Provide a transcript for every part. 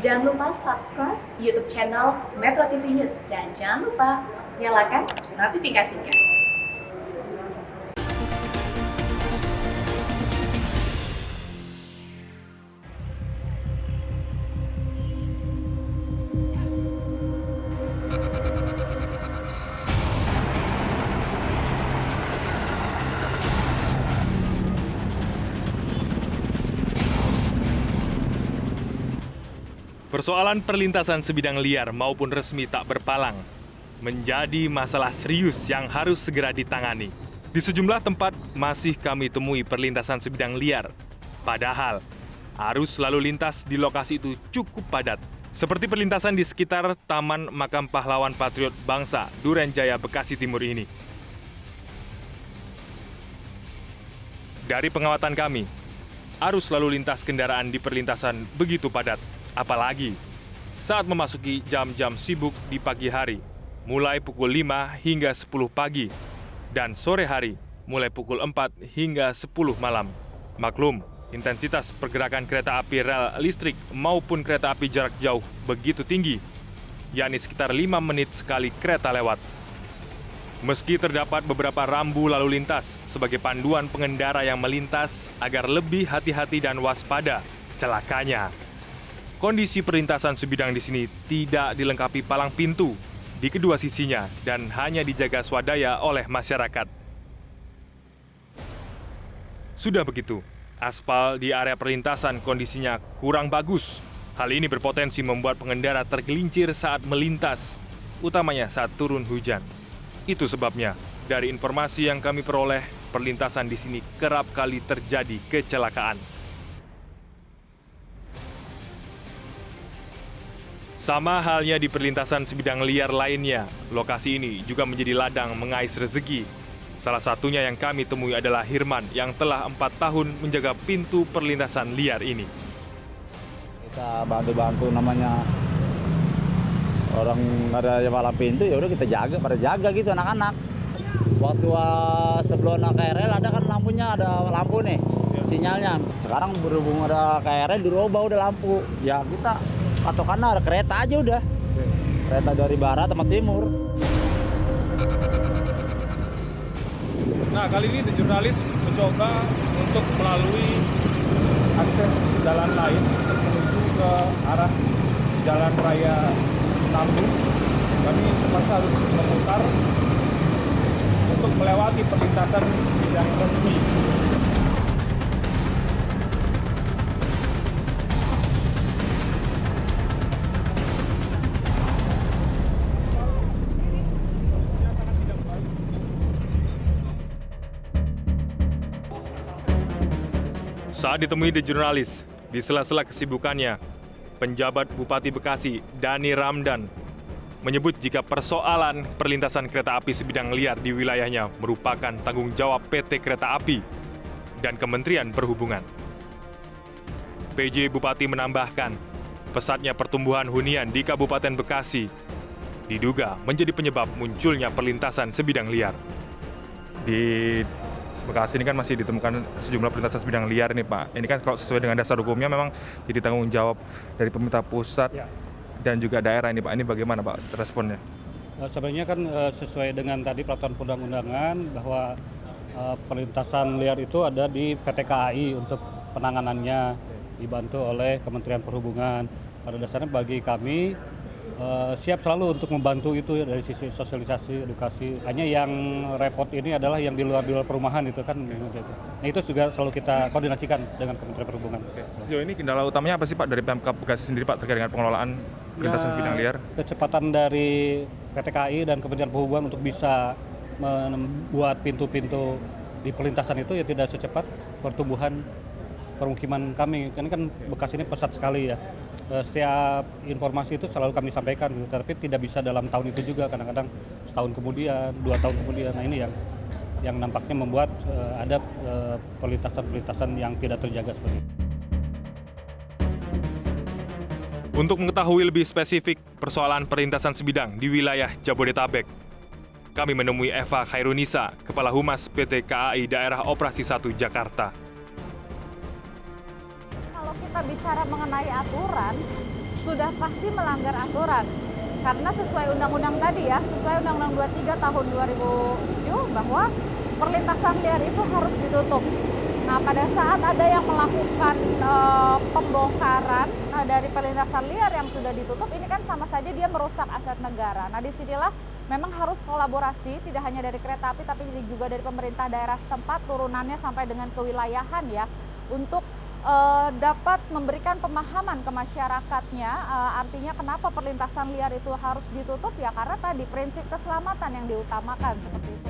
Jangan lupa subscribe YouTube channel Metro TV News dan jangan lupa nyalakan notifikasinya. Persoalan perlintasan sebidang liar maupun resmi tak berpalang menjadi masalah serius yang harus segera ditangani. Di sejumlah tempat masih kami temui perlintasan sebidang liar. Padahal, arus lalu lintas di lokasi itu cukup padat. Seperti perlintasan di sekitar Taman Makam Pahlawan Patriot Bangsa, Duren Jaya, Bekasi Timur ini. Dari pengamatan kami, arus lalu lintas kendaraan di perlintasan begitu padat. Apalagi saat memasuki jam-jam sibuk di pagi hari, mulai pukul 5 hingga 10 pagi, dan sore hari, mulai pukul 4 hingga 10 malam. Maklum, intensitas pergerakan kereta api rel listrik maupun kereta api jarak jauh begitu tinggi, yakni sekitar 5 menit sekali kereta lewat. Meski terdapat beberapa rambu lalu lintas sebagai panduan pengendara yang melintas agar lebih hati-hati dan waspada, celakanya kondisi perlintasan sebidang di sini tidak dilengkapi palang pintu di kedua sisinya dan hanya dijaga swadaya oleh masyarakat. Sudah begitu, aspal di area perlintasan kondisinya kurang bagus. Hal ini berpotensi membuat pengendara tergelincir saat melintas, utamanya saat turun hujan. Itu sebabnya, dari informasi yang kami peroleh, perlintasan di sini kerap kali terjadi kecelakaan. Sama halnya di perlintasan sebidang liar lainnya, lokasi ini juga menjadi ladang mengais rezeki. Salah satunya yang kami temui adalah Hirman yang telah 4 tahun menjaga pintu perlintasan liar ini. Kita bantu-bantu, namanya orang nggak ada yang palang pintu, ya udah kita jaga, pada jaga gitu anak-anak. Waktu sebelum KRL ada kan lampunya, ada lampu nih, sinyalnya. Sekarang berhubung ada KRL dirubah udah lampu, ya kita patokannya ada kereta aja udah. Kereta dari barat sama timur. Nah, kali ini The Jurnalis mencoba untuk melalui akses jalan lain menuju ke arah Jalan Raya Tambun. Kami terpaksa harus memutar untuk melewati perlintasan yang resmi. Saat ditemui The Jurnalis, di sela-sela kesibukannya, penjabat Bupati Bekasi, Dani Ramdan, menyebut jika persoalan perlintasan kereta api sebidang liar di wilayahnya merupakan tanggung jawab PT Kereta Api dan Kementerian Perhubungan. PJ Bupati menambahkan, pesatnya pertumbuhan hunian di Kabupaten Bekasi diduga menjadi penyebab munculnya perlintasan sebidang liar. Di Bekasi ini kan masih ditemukan sejumlah perlintasan sebidang liar nih Pak. Ini kan kalau sesuai dengan dasar hukumnya memang jadi tanggung jawab dari pemerintah pusat dan juga daerah ini Pak. Ini bagaimana Pak responnya? Sebenarnya kan sesuai dengan tadi peraturan perundang-undangan bahwa perlintasan liar itu ada di PT KAI untuk penanganannya, dibantu oleh Kementerian Perhubungan. Pada dasarnya bagi kami siap selalu untuk membantu itu dari sisi sosialisasi, edukasi. Hanya yang repot ini adalah yang di luar perumahan itu kan. Nah itu juga selalu kita koordinasikan dengan Kementerian Perhubungan. Sejauh ini kendala utamanya apa sih Pak dari Pemkab Bekasi sendiri Pak terkait dengan pengelolaan perlintasan sebidang liar? Kecepatan dari PT KAI dan Kementerian Perhubungan untuk bisa membuat pintu-pintu di perlintasan itu ya tidak secepat pertumbuhan permukiman kami. Karena kan Bekasi ini pesat sekali ya. Setiap informasi itu selalu kami sampaikan gitu, tapi tidak bisa dalam tahun itu juga, kadang-kadang setahun kemudian, 2 tahun kemudian. Nah ini yang nampaknya membuat ada perlintasan-perlintasan yang tidak terjaga seperti itu. Untuk mengetahui lebih spesifik persoalan perlintasan sebidang di wilayah Jabodetabek, kami menemui Eva Khairunisa, Kepala Humas PT KAI Daerah Operasi 1 Jakarta. Kalau kita bicara mengenai aturan, sudah pasti melanggar aturan. Karena sesuai undang-undang tadi ya, sesuai Undang-Undang 23 tahun 2007 bahwa perlintasan liar itu harus ditutup. Nah, pada saat ada yang melakukan pembongkaran dari perlintasan liar yang sudah ditutup, ini kan sama saja dia merusak aset negara. Nah, disinilah memang harus kolaborasi, tidak hanya dari kereta api, tapi juga dari pemerintah daerah setempat, turunannya sampai dengan kewilayahan ya, untuk dapat memberikan pemahaman ke masyarakatnya. Artinya kenapa perlintasan liar itu harus ditutup ya, karena tadi prinsip keselamatan yang diutamakan seperti itu.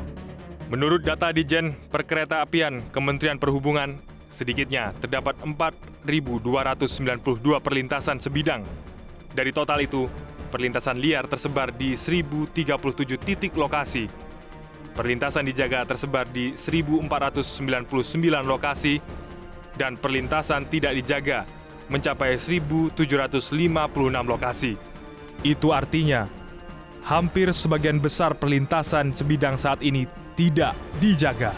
Menurut data Ditjen Perkeretaapian Kementerian Perhubungan, sedikitnya terdapat 4.292 perlintasan sebidang. Dari total itu, perlintasan liar tersebar di 1.037 titik lokasi. Perlintasan dijaga tersebar di 1.499 lokasi, dan perlintasan tidak dijaga mencapai 1.756 lokasi. Itu artinya, hampir sebagian besar perlintasan sebidang saat ini tidak dijaga.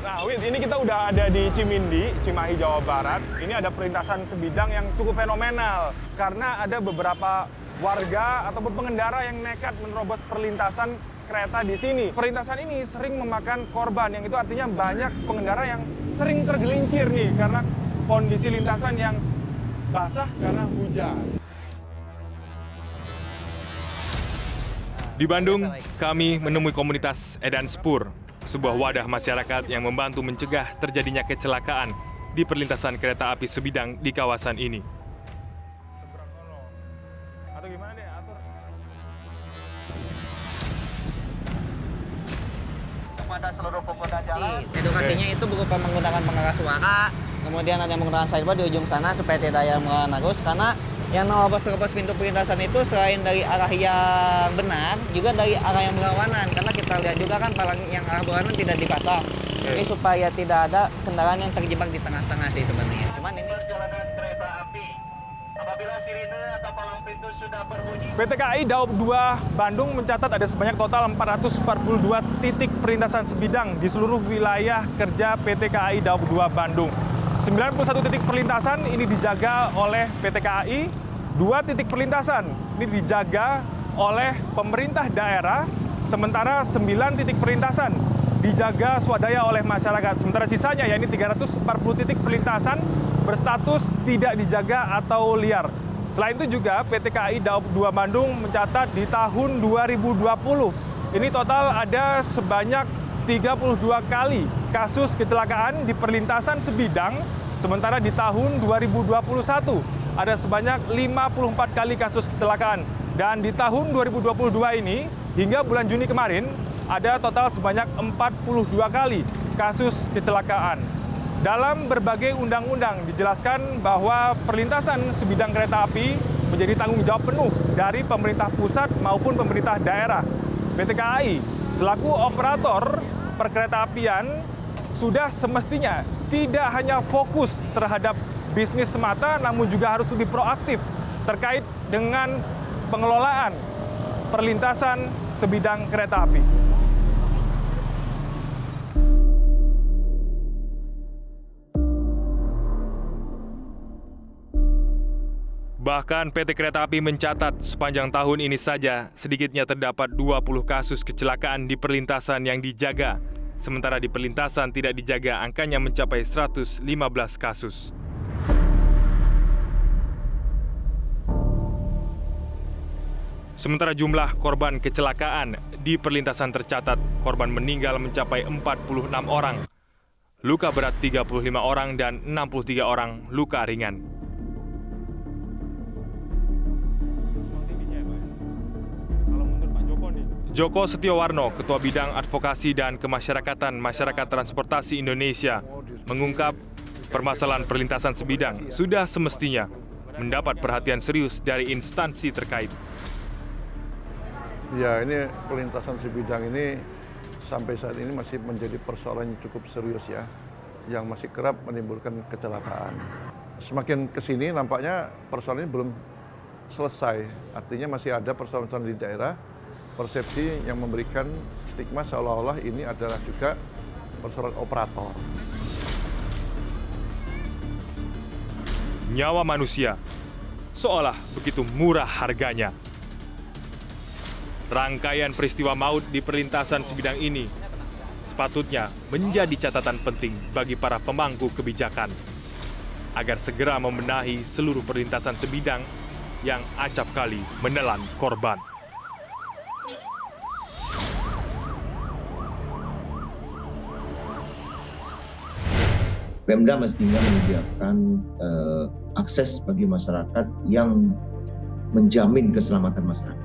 Nah, Wid, ini kita udah ada di Cimindi, Cimahi, Jawa Barat. Ini ada perlintasan sebidang yang cukup fenomenal karena ada beberapa warga atau pengendara yang nekat menerobos perlintasan kereta di sini. Perlintasan ini sering memakan korban, yang itu artinya banyak pengendara yang sering tergelincir nih karena kondisi lintasan yang basah karena hujan. Di Bandung, kami menemui komunitas Edan Spur, sebuah wadah masyarakat yang membantu mencegah terjadinya kecelakaan di perlintasan kereta api sebidang di kawasan ini. Atau gimana deh, atur. Kepada seluruh pengguna jalan, edukasinya itu berupa menggunakan pengeras suara, kemudian ada yang menggunakan sideboard di ujung sana supaya tidak ada yang melawan arus, karena yang terobos pintu perlintasan itu selain dari arah yang benar, juga dari arah yang berlawanan. Karena kita lihat juga kan palang yang arah berlawanan tidak dipasang. Ini supaya tidak ada kendaraan yang terjebak di tengah-tengah sih sebenarnya. Cuman ini perjalanan kereta api. Apabila sirine atau palang pintu sudah berbunyi. PT KAI Daob 2 Bandung mencatat ada sebanyak total 442 titik perlintasan sebidang di seluruh wilayah kerja PT KAI Daob 2 Bandung. 91 titik perlintasan ini dijaga oleh PT KAI, 2 titik perlintasan ini dijaga oleh pemerintah daerah, sementara 9 titik perlintasan dijaga swadaya oleh masyarakat. Sementara sisanya, yakni 340 titik perlintasan berstatus tidak dijaga atau liar. Selain itu juga PT KAI Daob 2 Bandung mencatat di tahun 2020, ini total ada sebanyak 32 kali kasus kecelakaan di perlintasan sebidang, sementara di tahun 2021 ada sebanyak 54 kali kasus kecelakaan. Dan di tahun 2022 ini, hingga bulan Juni kemarin, ada total sebanyak 42 kali kasus kecelakaan. Dalam berbagai undang-undang dijelaskan bahwa perlintasan sebidang kereta api menjadi tanggung jawab penuh dari pemerintah pusat maupun pemerintah daerah. PT KAI selaku operator perkeretaapian sudah semestinya tidak hanya fokus terhadap bisnis semata, namun juga harus lebih proaktif terkait dengan pengelolaan perlintasan sebidang kereta api. Bahkan PT Kereta Api mencatat sepanjang tahun ini saja sedikitnya terdapat 20 kasus kecelakaan di perlintasan yang dijaga, sementara di perlintasan tidak dijaga angkanya mencapai 115 kasus. Sementara jumlah korban kecelakaan di perlintasan tercatat korban meninggal mencapai 46 orang, luka berat 35 orang dan 63 orang luka ringan. Joko Setiowarno, Ketua Bidang Advokasi dan Kemasyarakatan Masyarakat Transportasi Indonesia, mengungkap permasalahan perlintasan sebidang sudah semestinya mendapat perhatian serius dari instansi terkait. Ya, ini perlintasan sebidang ini sampai saat ini masih menjadi persoalan yang cukup serius ya, yang masih kerap menimbulkan kecelakaan. Semakin ke sini nampaknya persoalan ini belum selesai, artinya masih ada persoalan di daerah, persepsi yang memberikan stigma seolah-olah ini adalah juga persoalan operator. Nyawa manusia seolah begitu murah harganya. Rangkaian peristiwa maut di perlintasan sebidang ini sepatutnya menjadi catatan penting bagi para pemangku kebijakan agar segera membenahi seluruh perlintasan sebidang yang acap kali menelan korban. Pemda mestinya menyediakan akses bagi masyarakat yang menjamin keselamatan masyarakat.